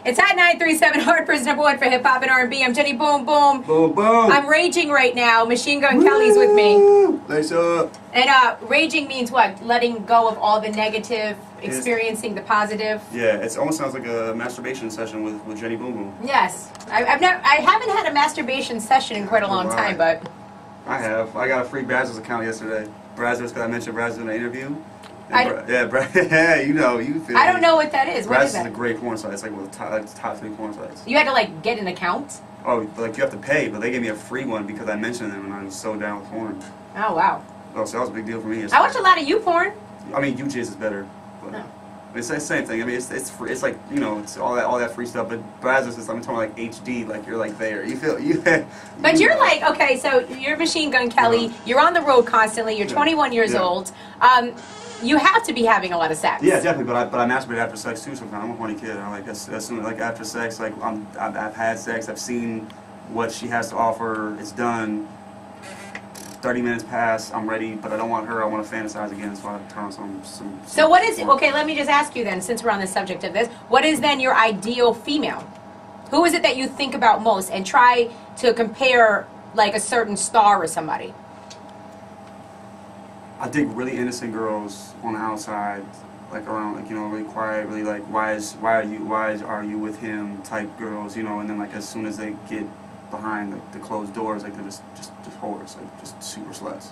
It's at 937 Hartford's #1 for hip hop and R&B. I'm Jenny Boom Boom. Boom Boom. I'm raging right now. Machine Gun Kelly's with me. Lace up. And raging means what? Letting go of all the negative, experiencing the positive. Yeah, it almost sounds like a masturbation session with Jenny Boom Boom. Yes, I haven't had a masturbation session in quite a long time, but I have. I got a free Brazzers account yesterday. Brazzers, because I mentioned Brazzers in the interview. Yeah, you know, you feel. I don't know what that is. What is Brazzers that? is a great porn site. It's like one of the top 3 porn sites. You had to like get an account? Oh, like you have to pay, but they gave me a free one because I mentioned them and I was so down with porn. Oh wow. Oh, so that was a big deal for me. I watch a lot of you porn. I mean, UJizz is better. But no. It's the same thing. I mean, it's free. It's like, you know, it's all that free stuff. But Brazzers is, I'm talking like HD, like you're like there. You feel you. But you're like, okay, so you're Machine Gun Kelly. You're on the road constantly. You're 21 years old. You have to be having a lot of sex. Yeah, definitely. But I masturbate after sex too. Sometimes I'm a horny kid. I like as soon like after sex, like I've had sex. I've seen what she has to offer. It's done. 30 minutes pass, I'm ready, but I don't want her, I want to fantasize again, so I turn on some So what is, okay, let me just ask you then, since we're on the subject of this, what is then your ideal female? Who is it that you think about most and try to compare like a certain star or somebody? I dig really innocent girls on the outside, like around, like, you know, really quiet, really like, why are you with him type girls, you know, and then like as soon as they get behind the closed doors, like they're just whores, like just super sluts.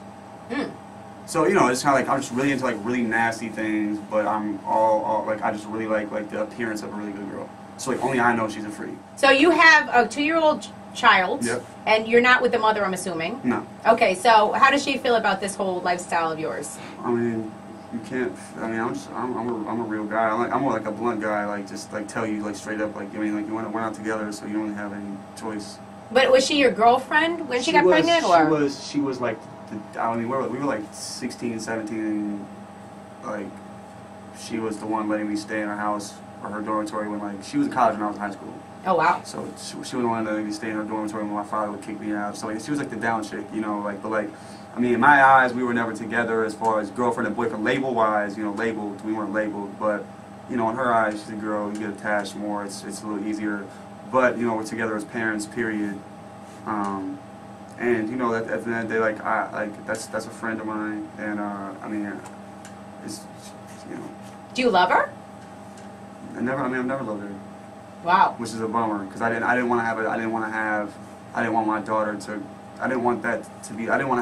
So, you know, it's kind of like I'm just really into like really nasty things, but I'm all like I just really like the appearance of a really good girl. So like only I know she's a freak. So you have a 2-year-old child, yep. And you're not with the mother, I'm assuming. No. Okay, so how does she feel about this whole lifestyle of yours? I mean, you can't. I mean, I'm a real guy. I'm more like a blunt guy. Like just like tell you like straight up. Like I mean, like we're not together, so you don't have any choice. But was she your girlfriend when she got pregnant, or? She was like, I mean, we were like 16, 17, like, she was the one letting me stay in her house or her dormitory when, like, she was in college when I was in high school. Oh, wow. So she was the one letting me stay in her dormitory when my father would kick me out. So, like, she was like the down chick, you know, like, but, like, I mean, in my eyes, we were never together as far as girlfriend and boyfriend, label-wise, you know, labeled, we weren't labeled, but, you know, in her eyes, she's a girl, you get attached more, it's a little easier. But, you know, we're together as parents, period. And, you know, at the end of the day, like, that's a friend of mine. And, I mean, it's, you know. Do you love her? I've never loved her. Wow. Which is a bummer, because I didn't want my daughter to, I didn't want to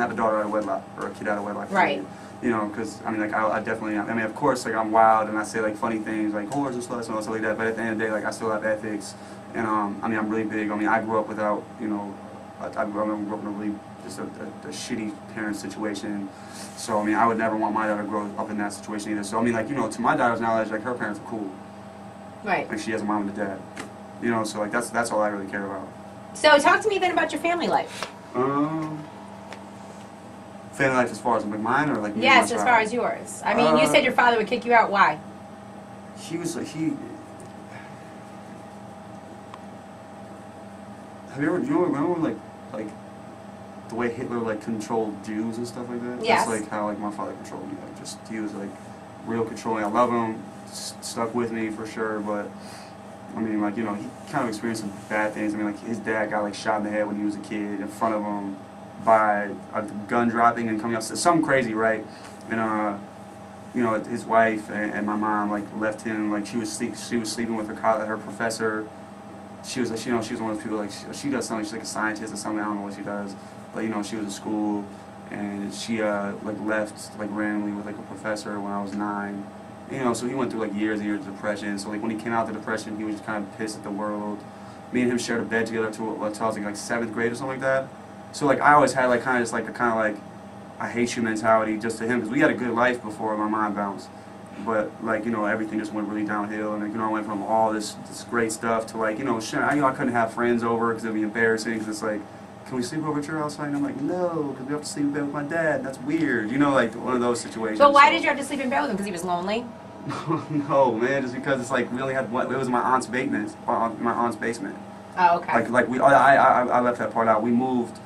have a daughter out of wedlock, or a kid out of wedlock. Right. You know, because, I mean, like, I definitely, I mean, of course, like, I'm wild, and I say, like, funny things, like, whores and sluts and all stuff like that, but at the end of the day, like, I still have ethics, and, I mean, I'm really big. I mean, I grew up without, you know, I grew up in a really, just a shitty parent situation, so, I mean, I would never want my daughter to grow up in that situation either, so, I mean, like, you know, to my daughter's knowledge, like, her parents are cool. Right. Like, she has a mom and a dad, you know, so, like, that's all I really care about. So, talk to me then about your family life. Family life as far as like mine, or like me? Yes, as far as yours. I mean, you said your father would kick you out. Why? He was like, Have you ever, remember like the way Hitler like controlled Jews and stuff like that? Yes. That's like how like my father controlled me. Like just he was like real controlling. I love him. Stuck with me for sure, but I mean, like, you know, he kind of experienced some bad things. I mean, like his dad got like shot in the head when he was a kid in front of him by a gun dropping and coming up, something crazy, right? And you know, his wife and my mom like left him. Like she was sleeping with her professor. She was, you know, she was one of those people like she does something. She's like a scientist or something. I don't know what she does, but you know, she was in school and she like left like randomly with like a professor when I was 9. You know, so he went through like years and years of depression. So like when he came out of the depression, he was just kind of pissed at the world. Me and him shared a bed together until I was like 7th grade or something like that. So like I always had like kind of just like a kind of like I hate you mentality just to him, because we had a good life before my mind bounced. But like, you know, everything just went really downhill, and like, you know, I went from all this great stuff to like, you know, shit, I couldn't have friends over because it'd be embarrassing, because it's like, can we sleep over at your house? And I'm like, no, because we have to sleep in bed with my dad. That's weird, you know, like one of those situations. But why did you have to sleep in bed with him? Because he was lonely? No, man, just because it's like we only had one. It was my aunt's basement. My aunt's basement. Oh, okay. Like we, I left that part out. We moved.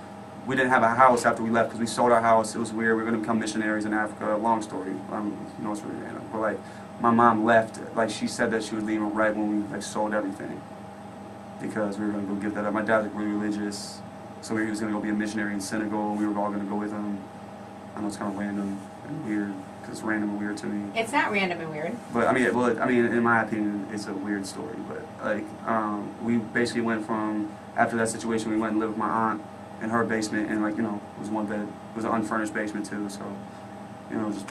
We didn't have a house after we left because we sold our house. It was weird. We were going to become missionaries in Africa. Long story. You know, it's really random. But like, my mom left. Like, she said that she was leaving right when we like sold everything because we were gonna go give that up. My dad's like really religious, so he was gonna go be a missionary in Senegal. We were all gonna go with him. I know it's kind of random and weird because it's random and weird to me. It's not random and weird. But I mean, well, I mean, in my opinion, it's a weird story. But like, we basically went from after that situation, we went and lived with my aunt in her basement, and like, you know, it was one bed. It was an unfurnished basement too, so you know, just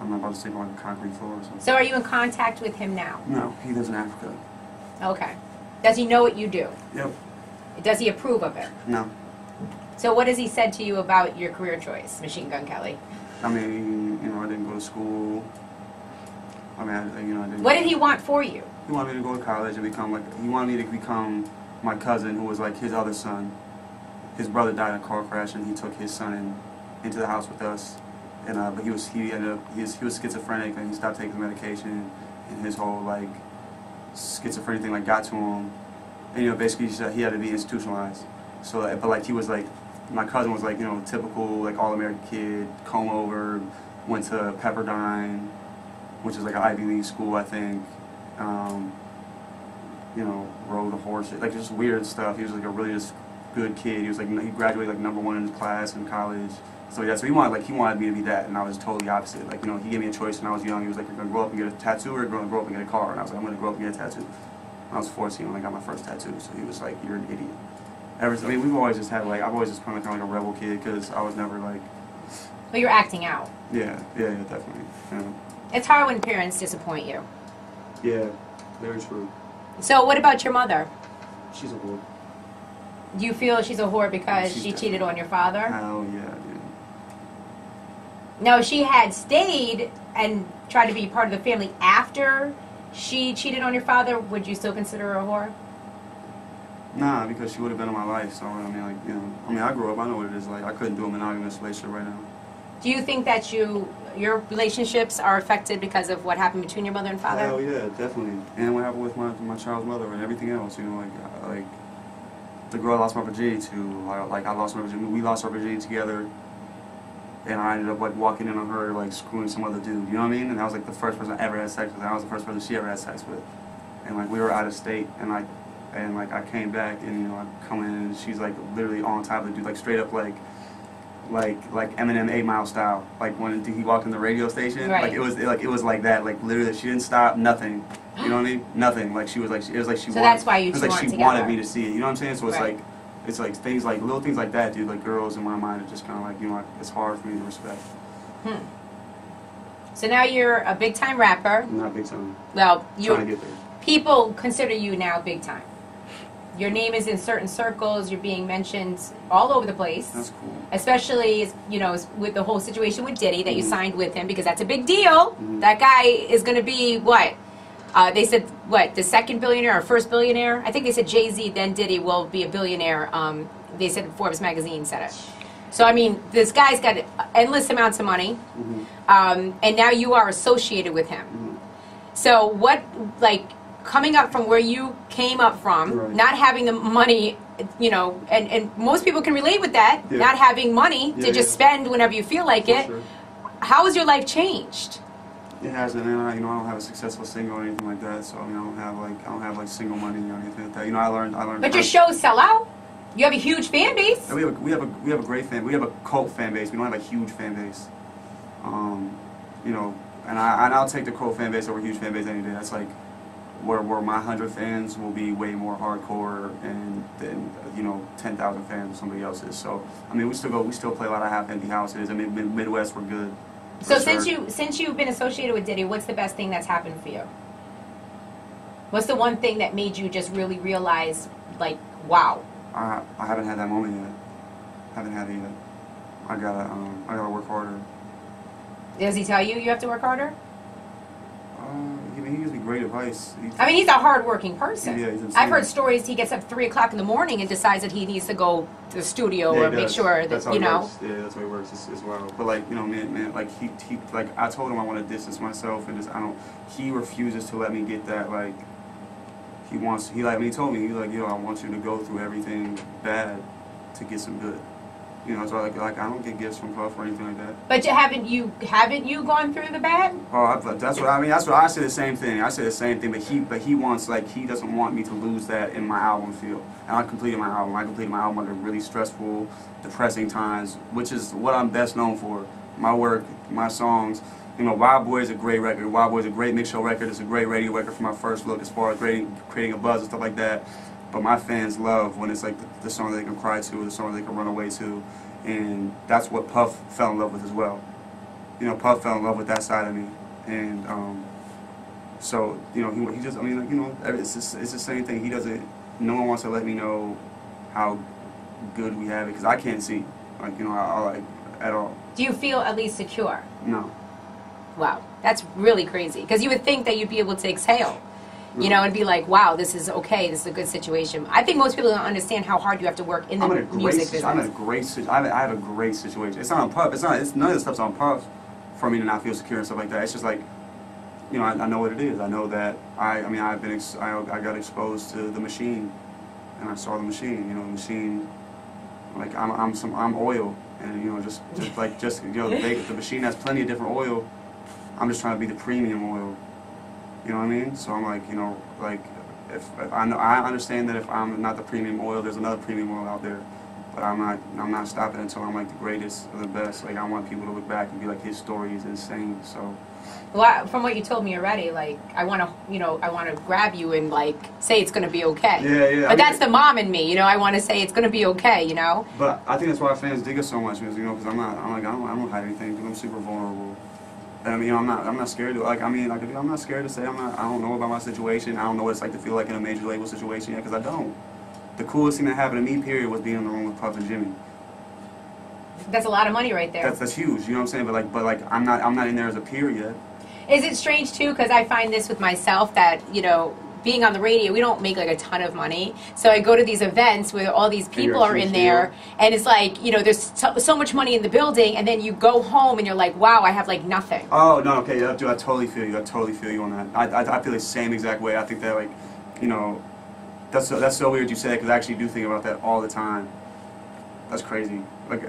I'm not about to sleep on a concrete floor or something. So are you in contact with him now? No, he lives in Africa. Okay. Does he know what you do? Yep. Does he approve of it? No. So what has he said to you about your career choice, Machine Gun Kelly? I mean, you know, I didn't go to school. I mean, I didn't. What did he want for you? He wanted me to go to college and become like. He wanted me to become my cousin, who was like his other son. His brother died in a car crash, and he took his son into the house with us. And but he was schizophrenic, and he stopped taking medication, and his whole like schizophrenic thing like got to him, and you know, basically he had to be institutionalized. So, but like he was like, my cousin was like, you know, typical like all-American kid, comb over, went to Pepperdine, which is like an Ivy League school, I think. You know, rode a horse, like just weird stuff. He was like a really just good kid. He was like, he graduated like #1 in his class in college. So yeah, so he wanted me to be that, and I was totally opposite. Like, you know, he gave me a choice when I was young. He was like, you're gonna grow up and get a tattoo, or you're gonna grow up and get a car. And I was like, I'm gonna grow up and get a tattoo. When I was 14 when I got my first tattoo. So he was like, you're an idiot. I mean, we've always just had like, I've always just been kind of like a rebel kid because I was never like. Well, you're acting out. Yeah, definitely. Yeah. It's hard when parents disappoint you. Yeah, very true. So what about your mother? She's a whore. Do you feel she's a whore because she cheated on your father? Hell yeah, dude. Now, if she had stayed and tried to be part of the family after she cheated on your father, would you still consider her a whore? Nah, because she would have been in my life. So I mean, like, you know, I mean, I grew up. I know what it is like. I couldn't do a monogamous relationship right now. Do you think that your relationships are affected because of what happened between your mother and father? Hell yeah, definitely. And what happened with my child's mother and everything else. You know, like the girl I lost my virginity to. Like I lost my virginity. We lost our virginity together. And I ended up like walking in on her like screwing some other dude. You know what I mean? And that was like the first person I ever had sex with. And I was the first person she ever had sex with. And like we were out of state, and I came back, and you know, I come in and she's like literally on top of the dude, like straight up like Eminem 8 Mile style. Like when he walked in the radio station, right. like it was like that. Like literally, she didn't stop, nothing. You know what I mean? Nothing. Like she was like, it was like she. So wanted, that's why you it was two like weren't she together. wanted me to see it. You know what I'm saying? So it's right. like. It's like things like little things like that, dude. Like girls in my mind are just kind of like, you know, it's hard for me to respect. So now you're a big time rapper. Not big time. Well, Trying to get there. People consider you now big time. Your name is in certain circles. You're being mentioned all over the place. That's cool. Especially, you know, with the whole situation with Diddy that you signed with him, because that's a big deal. That guy is going to be what? They said, what, the second billionaire or first billionaire? I think they said Jay-Z, then Diddy will be a billionaire. They said Forbes magazine said it. So, I mean, this guy's got endless amounts of money, and now you are associated with him. So what, like, coming up from where you came up from, not having the money, you know, and most people can relate with that, not having money to just spend whenever you feel like it. Sure. How has your life changed? It hasn't, and I don't have a successful single or anything like that. So I mean, I don't have like single money or anything like that. You know, I learned. But your shows sell out. You have a huge fan base. Yeah, we have a great fan. We have a cult fan base. We don't have a huge fan base. You know, and I'll take the cult fan base over a huge fan base any day. That's like where my 100 fans will be way more hardcore than you know 10,000 fans of somebody else's. So I mean, we still play a lot of half empty houses. I mean, Midwest we're good. So since you've been associated with Diddy, what's the best thing that's happened for you? What's the one thing that made you just really realize, like, wow? I haven't had that moment yet. Haven't had it yet. I gotta work harder. Does he tell you have to work harder? He gives me great advice. I mean, he's a hard-working person. Yeah, he's insane. I've heard stories he gets up 3 o'clock in the morning and decides that he needs to go to the studio or make sure that, you know. Yeah, that's how he works as well. But like, you know, man, like he like I told him I want to distance myself and just he refuses to let me get that. Like he told me, he's like, yo, I want you to go through everything bad to get some good. You know, so like I don't get gifts from Puff or anything like that. But haven't you gone through the bad? Oh, that's what I mean. That's what I say the same thing. I say the same thing, but he wants like he doesn't want me to lose that in my album feel. And I completed my album. I completed my album under really stressful, depressing times, which is what I'm best known for. My work, my songs. You know, Wild Boy is a great record. Wild Boy is a great mix show record. It's a great radio record for my first look as far as creating a buzz and stuff like that. But my fans love when it's like the song that they can cry to, or the song that they can run away to. And that's what Puff fell in love with as well. You know, Puff fell in love with that side of me. And so, you know, he just, I mean, like, you know, it's the same thing. He doesn't, no one wants to let me know how good we have it, because I can't see, like, you know, I like, at all. Do you feel at least secure? No. Wow, that's really crazy. Because you would think that you'd be able to exhale, you know, and be like, wow, this is okay, this is a good situation. I think most people don't understand how hard you have to work in the music business. I have a great situation. It's not on Puff. It's none of the stuff's on Puff for me to not feel secure and stuff like that. It's just like, you know, I know what it is. I know that I got exposed to the machine, and I saw the machine. You know, the machine. Like I'm oil, and you know, just you know, the machine has plenty of different oil. I'm just trying to be the premium oil. You know what I mean? So I'm like, you know, like if I know, I understand that if I'm not the premium oil, there's another premium oil out there. But I'm not stopping until I'm like the greatest or the best. Like I want people to look back and be like, his story is insane. So. Well, from what you told me already, like I want to grab you and like say it's gonna be okay. Yeah. But that's the mom in me, you know. I want to say it's gonna be okay, you know. But I think that's why fans dig us so much, because you know, because I don't hide anything, because I'm super vulnerable. And I mean, I'm not scared to I'm not scared to say I don't know about my situation. I don't know what it's like to feel like in a major label situation yet, because I don't. The coolest thing that happened to me, period, was being in the room with Puff and Jimmy. That's a lot of money right there. That's huge, you know what I'm saying? But like I'm not in there as a peer yet. Is it strange too? Because I find this with myself that, you know, being on the radio, we don't make like a ton of money. So I go to these events where all these people are in there, and it's like, you know, there's so much money in the building, and then you go home and you're like, wow, I have like nothing. Oh no, okay, yeah, dude, I totally feel you. I totally feel you on that. I feel the same exact way. I think that, like, you know, that's so weird you say that, because I actually do think about that all the time. That's crazy. Like,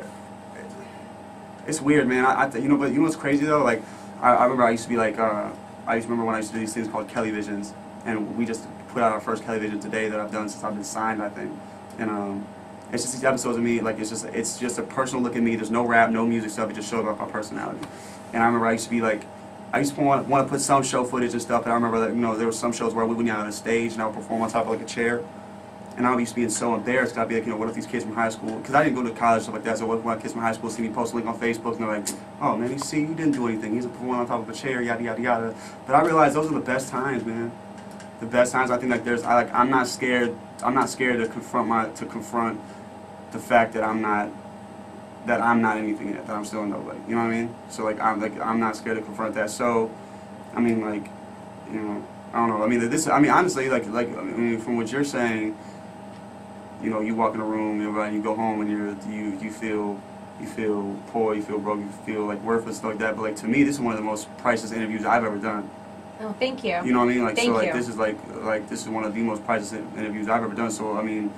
it's weird, man. But you know what's crazy though? Like, I remember I used to be like, I remember when I used to do these things called Kellyvisions, and we just put out our first Kellyvision today that I've done since I've been signed, I think. And it's just these episodes of me, like it's just a personal look at me. There's no rap, no music stuff. It just shows off my personality. And I remember I used to be like, I used to want to put some show footage and stuff. And I remember that, you know, there were some shows where we went out on a stage and I would perform on top of like a chair. And I used to be so embarrassed, because I'd be like, you know, what if these kids from high school, because I didn't go to college and stuff like that, so what if kids from high school see me post a link on Facebook, and they're like, oh man, he didn't do anything, he's performing on top of a chair, yada yada yada. But I realized those are the best times, man. The best times. I think like I'm not scared to confront the fact that I'm not anything yet, that I'm still a nobody. You know what I mean? So I'm not scared to confront that. So I mean, like, you know, I don't know. I mean, honestly, from what you're saying, you know, you walk in a room, and you go home, and you feel poor, you feel broke, you feel like worthless, stuff like that. But like, to me, this is one of the most priceless interviews I've ever done. Oh, thank you. You know what I mean? Like, thank so like you. this is one of the most priceless interviews I've ever done. So I mean,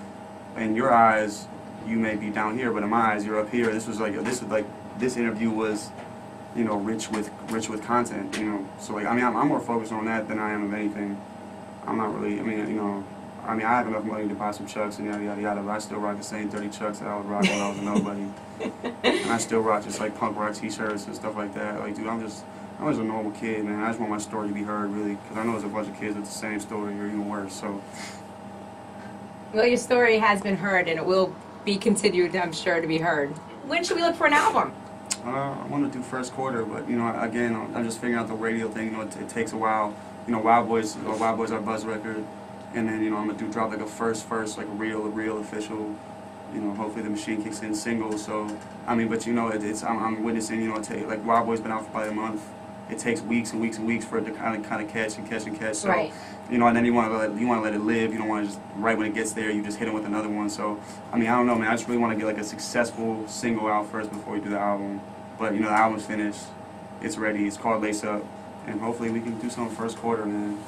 in your eyes, you may be down here, but in my eyes, you're up here. This interview was, you know, rich with content. You know, so like, I mean, I'm more focused on that than I am of anything. I'm not really. I mean, you know. I mean, I have enough money to buy some Chucks and yada yada yada, but I still rock the same 30 Chucks that I was rocking when I was a nobody. And I still rock just like punk rock t-shirts and stuff like that. Like, dude, I'm just a normal kid, man. I just want my story to be heard, really, because I know there's a bunch of kids with the same story or even worse. So. Well, your story has been heard, and it will be continued, I'm sure, to be heard. When should we look for an album? I want to do first quarter, but you know, again, I'm just figuring out the radio thing. You know, it takes a while. You know, Wild Boys our buzz record. And then, you know, I'm gonna drop like a first, like a real official, you know, hopefully the machine kicks in single. So, I mean, but you know, I'm witnessing, you know, like Wild Boy's been out for probably a month. It takes weeks and weeks and weeks for it to kind of catch. So, right. You know, and then you want to let it live. You don't want to just right when it gets there, you just hit it with another one. So, I mean, I don't know, man. I just really want to get like a successful single out first before we do the album. But you know, the album's finished. It's ready. It's called Lace Up, and hopefully we can do something first quarter, man.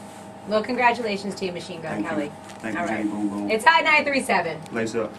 Well, congratulations to you, Machine Gun Kelly. Thank you, Jenny Boom Boom. It's Hot 937. Lace Up.